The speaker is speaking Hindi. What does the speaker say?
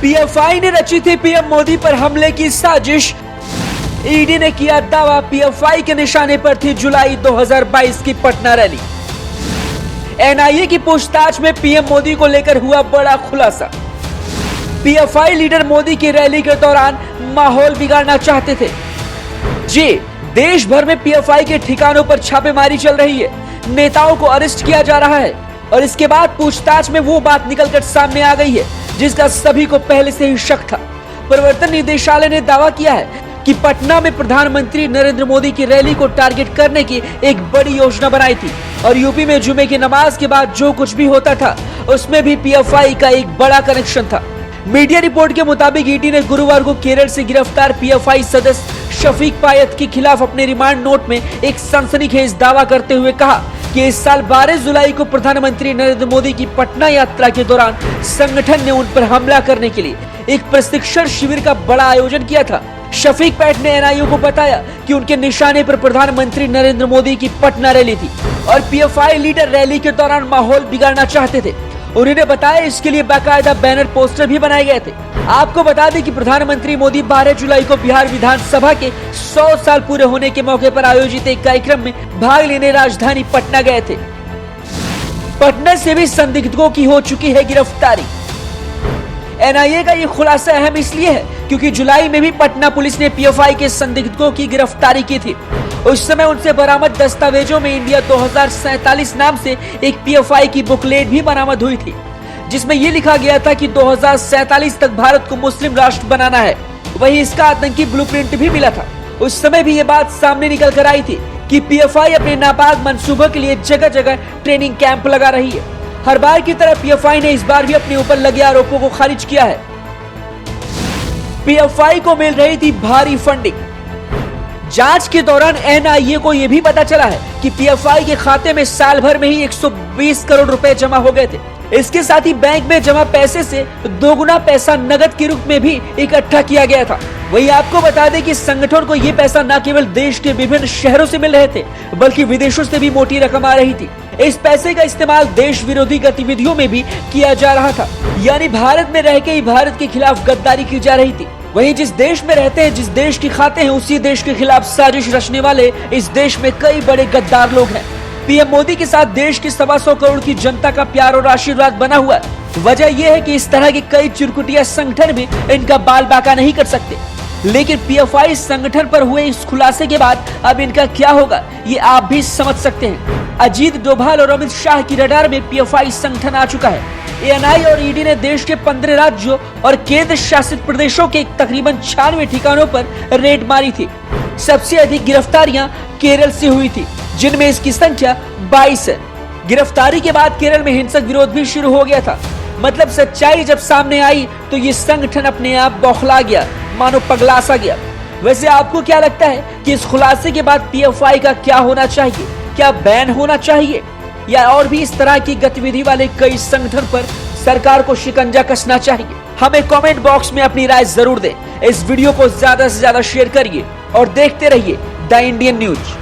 पीएफआई ने रची थी पीएम मोदी पर हमले की साजिश। ईडी ने किया दावा, पीएफआई के निशाने पर थी जुलाई 2022 की पटना रैली। एनआईए की पूछताछ में पीएम मोदी को लेकर हुआ बड़ा खुलासा। पीएफआई लीडर मोदी की रैली के दौरान माहौल बिगाड़ना चाहते थे। जी, देश भर में पीएफआई के ठिकानों पर छापेमारी चल रही है, नेताओं को अरेस्ट किया जा रहा है और इसके बाद पूछताछ में वो बात निकलकर सामने आ गई है जिसका सभी को पहले से ही शक था। प्रवर्तन निदेशालय ने दावा किया है कि पटना में प्रधानमंत्री नरेंद्र मोदी की रैली को टारगेट करने की एक बड़ी योजना बनाई थी और यूपी में जुमे की नमाज के बाद जो कुछ भी होता था उसमें भी पीएफआई का एक बड़ा कनेक्शन था। मीडिया रिपोर्ट के मुताबिक ईडी ने गुरुवार को केरल से गिरफ्तार पीएफआई सदस्य शफीक पायत के खिलाफ अपने रिमांड नोट में एक सनसनीखेज दावा करते हुए कहा कि इस साल 12 जुलाई को प्रधानमंत्री नरेंद्र मोदी की पटना यात्रा के दौरान संगठन ने उन पर हमला करने के लिए एक प्रशिक्षण शिविर का बड़ा आयोजन किया था। शफीक पैट ने एनआईए को बताया कि उनके निशाने पर प्रधानमंत्री नरेंद्र मोदी की पटना रैली थी और पीएफआई लीडर रैली के दौरान माहौल बिगाड़ना चाहते थे। उन्होंने बताया इसके लिए बाकायदा बैनर पोस्टर भी बनाए गए थे। आपको बता दें कि प्रधानमंत्री मोदी 12 जुलाई को बिहार विधानसभा के 100 साल पूरे होने के मौके पर आयोजित एक कार्यक्रम में भाग लेने राजधानी पटना गए थे। पटना से भी संदिग्धों की हो चुकी है गिरफ्तारी। एनआईए का ये खुलासा अहम इसलिए है क्योंकि जुलाई में भी पटना पुलिस ने पीएफआई के संदिग्धों की गिरफ्तारी की थी। उस समय उनसे बरामद दस्तावेजों में इंडिया 2047 नाम से एक पीएफआई की बुकलेट भी बरामद हुई थी जिसमें यह लिखा गया था कि 2047 तक भारत को मुस्लिम राष्ट्र बनाना है। वहीं इसका आतंकी ब्लूप्रिंट भी मिला था। उस समय भी ये बात सामने निकल कर आई थी कि पीएफआई अपने नापाक मंसूबों के लिए जगह जगह ट्रेनिंग कैंप लगा रही है। हर बार की तरह पीएफआई ने इस बार भी अपने ऊपर लगे आरोपों को खारिज किया है। पीएफआई को मिल रही थी भारी फंडिंग। जांच के दौरान एनआईए को यह भी पता चला है कि पीएफआई के खाते में साल भर में ही 120 करोड़ रुपए जमा हो गए थे। इसके साथ ही बैंक में जमा पैसे से दोगुना पैसा नगद के रूप में भी इकट्ठा किया गया था। वहीं आपको बता दें कि संगठन को यह पैसा न केवल देश के विभिन्न शहरों से मिल रहे थे बल्कि विदेशों से भी मोटी रकम आ रही थी। इस पैसे का इस्तेमाल देश विरोधी गतिविधियों में भी किया जा रहा था, यानी भारत में रह के ही भारत के खिलाफ गद्दारी की जा रही थी। वहीं जिस देश में रहते हैं, जिस देश की खाते हैं, उसी देश के खिलाफ साजिश रचने वाले इस देश में कई बड़े गद्दार लोग हैं। पीएम मोदी के साथ देश की 125 करोड़ की जनता का प्यार और आशीर्वाद बना हुआ है। वजह यह है कि इस तरह के कई चिरकुटिया संगठन भी इनका बाल बाका नहीं कर सकते। लेकिन पीएफआई संगठन पर हुए इस खुलासे के बाद अब इनका क्या होगा ये आप भी समझ सकते हैं। अजीत डोभाल और अमित शाह की रडार में पीएफआई संगठन आ चुका है। एएनआई और ईडी ने देश के 15 राज्यों और केंद्र शासित प्रदेशों के तकरीबन 96 ठिकानों पर रेड मारी थी। सबसे अधिक गिरफ्तारियां केरल से हुई थी जिनमें इसकी संख्या 22 है। गिरफ्तारी के बाद केरल में हिंसक विरोध भी शुरू हो गया था। मतलब सच्चाई जब सामने आई तो ये संगठन अपने आप बौखला गया, मानो पगला सा गया। वैसे आपको क्या लगता है कि इस खुलासे के बाद पीएफआई का क्या होना चाहिए? क्या बैन होना चाहिए या और भी इस तरह की गतिविधि वाले कई संगठन पर सरकार को शिकंजा कसना चाहिए? हमें कमेंट बॉक्स में अपनी राय जरूर दें। इस वीडियो को ज्यादा से ज्यादा शेयर करिए और देखते रहिए द इंडियन न्यूज।